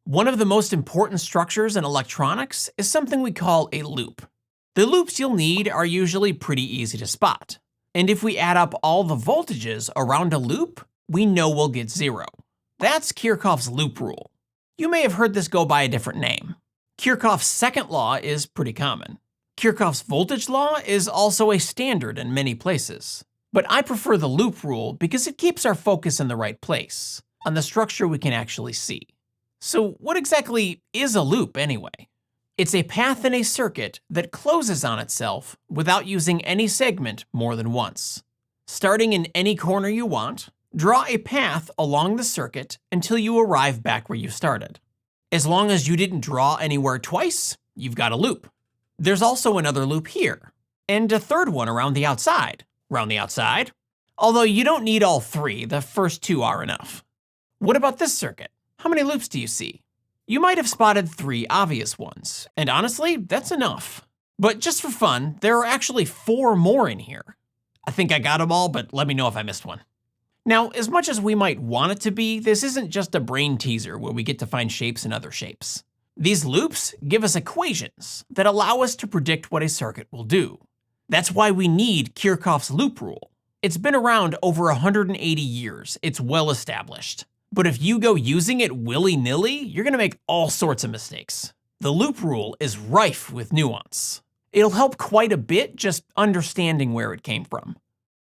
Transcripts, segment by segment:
One of the most important structures in electronics is something we call a loop. The loops you'll need are usually pretty easy to spot. And if we add up all the voltages around a loop, we know we'll get 0. That's Kirchhoff's loop rule. You may have heard this go by a different name. Kirchhoff's second law is pretty common. Kirchhoff's voltage law is also a standard in many places. But I prefer the loop rule because it keeps our focus in the right place, on the structure we can actually see. So what exactly is a loop anyway? It's a path in a circuit that closes on itself without using any segment more than once. Starting in any corner you want, draw a path along the circuit until you arrive back where you started. As long as you didn't draw anywhere twice, you've got a loop. There's also another loop here, and a third one around the outside. Around the outside? Although you don't need all 3, the first 2 are enough. What about this circuit? How many loops do you see? You might have spotted 3 obvious ones, and honestly, that's enough. But just for fun, there are actually 4 more in here. I think I got them all, but let me know if I missed one. Now, as much as we might want it to be, this isn't just a brain teaser where we get to find shapes in other shapes. These loops give us equations that allow us to predict what a circuit will do. That's why we need Kirchhoff's loop rule. It's been around over 180 years, it's well established. But if you go using it willy-nilly, you're gonna make all sorts of mistakes. The loop rule is rife with nuance. It'll help quite a bit just understanding where it came from.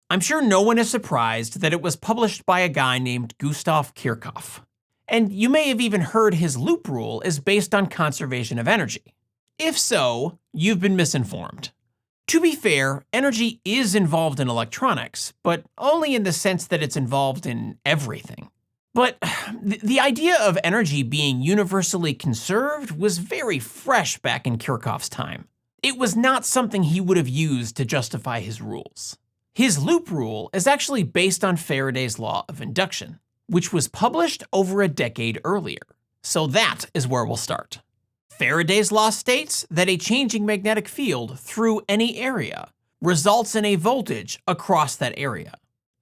I'm sure no one is surprised that it was published by a guy named Gustav Kirchhoff. And you may have even heard his loop rule is based on conservation of energy. If so, you've been misinformed. To be fair, energy is involved in electronics, but only in the sense that it's involved in everything. But the idea of energy being universally conserved was very fresh back in Kirchhoff's time. It was not something he would have used to justify his rules. His loop rule is actually based on Faraday's law of induction, which was published over a decade earlier. So that is where we'll start. Faraday's law states that a changing magnetic field through any area results in a voltage across that area.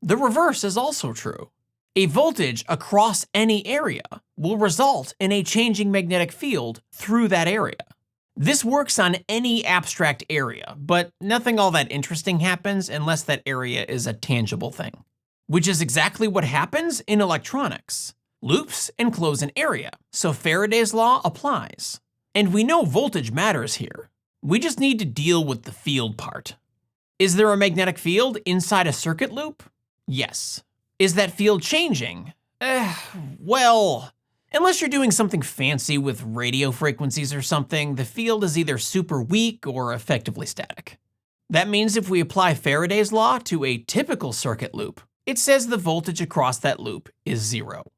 The reverse is also true. A voltage across any area will result in a changing magnetic field through that area. This works on any abstract area, but nothing all that interesting happens unless that area is a tangible thing. Which is exactly what happens in electronics. Loops enclose an area, so Faraday's law applies. And we know voltage matters here. We just need to deal with the field part. Is there a magnetic field inside a circuit loop? Yes. Is that field changing? Well, unless you're doing something fancy with radio frequencies or something, the field is either super weak or effectively static. That means if we apply Faraday's law to a typical circuit loop, it says the voltage across that loop is 0.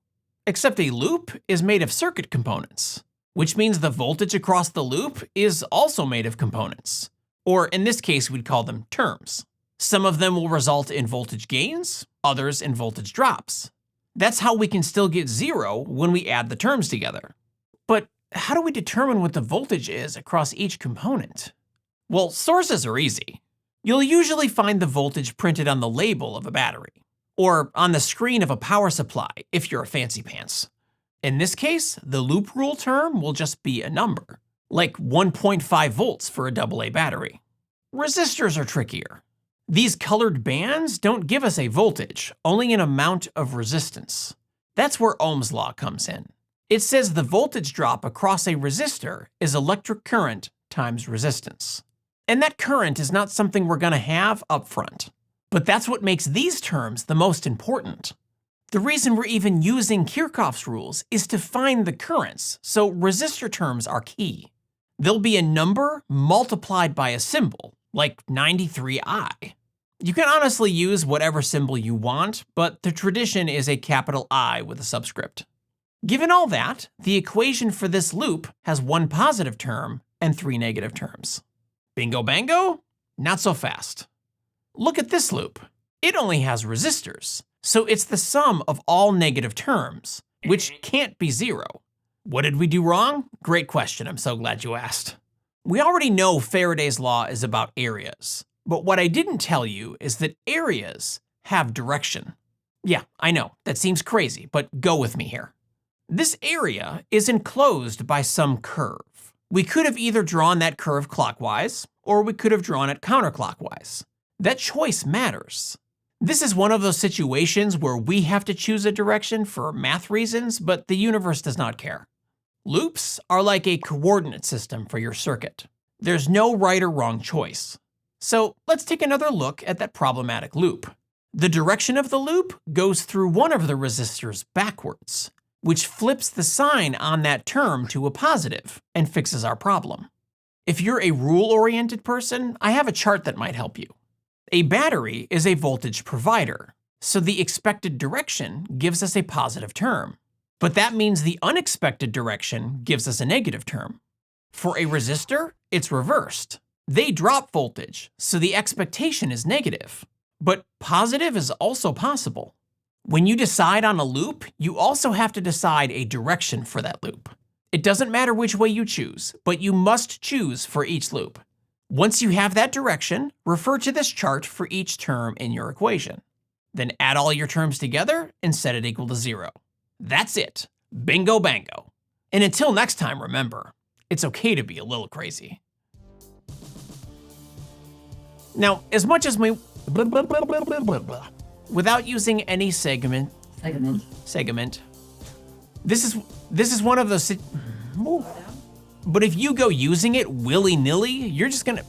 Except a loop is made of circuit components, which means the voltage across the loop is also made of components. Or in this case, we'd call them terms. Some of them will result in voltage gains, others in voltage drops. That's how we can still get 0 when we add the terms together. But how do we determine what the voltage is across each component? Well, sources are easy. You'll usually find the voltage printed on the label of a battery, or on the screen of a power supply if you're a fancy pants. In this case, the loop rule term will just be a number, like 1.5 volts for a AA battery. Resistors are trickier. These colored bands don't give us a voltage, only an amount of resistance. That's where Ohm's law comes in. It says the voltage drop across a resistor is electric current times resistance. And that current is not something we're gonna have up front. But that's what makes these terms the most important. The reason we're even using Kirchhoff's rules is to find the currents, so resistor terms are key. There'll be a number multiplied by a symbol, like 93I. You can honestly use whatever symbol you want, but the tradition is a capital I with a subscript. Given all that, the equation for this loop has 1 positive term and 3 negative terms. Bingo bango? Not so fast. Look at this loop. It only has resistors, so it's the sum of all negative terms, which can't be 0. What did we do wrong? Great question, I'm so glad you asked. We already know Faraday's law is about areas, but what I didn't tell you is that areas have direction. Yeah, I know, that seems crazy, but go with me here. This area is enclosed by some curve. We could have either drawn that curve clockwise, or we could have drawn it counterclockwise. That choice matters. This is one of those situations where we have to choose a direction for math reasons, but the universe does not care. Loops are like a coordinate system for your circuit. There's no right or wrong choice. So let's take another look at that problematic loop. The direction of the loop goes through one of the resistors backwards, which flips the sign on that term to a positive and fixes our problem. If you're a rule-oriented person, I have a chart that might help you. A battery is a voltage provider, so the expected direction gives us a positive term. But that means the unexpected direction gives us a negative term. For a resistor, it's reversed. They drop voltage, so the expectation is negative. But positive is also possible. When you decide on a loop, you also have to decide a direction for that loop. It doesn't matter which way you choose, but you must choose for each loop. Once you have that direction, refer to this chart for each term in your equation. Then add all your terms together and set it equal to 0. That's it. Bingo bango. And until next time, remember, it's okay to be a little crazy. Now, as much as we... without using any segment. This is one of those... But if you go using it willy-nilly, you're just gonna...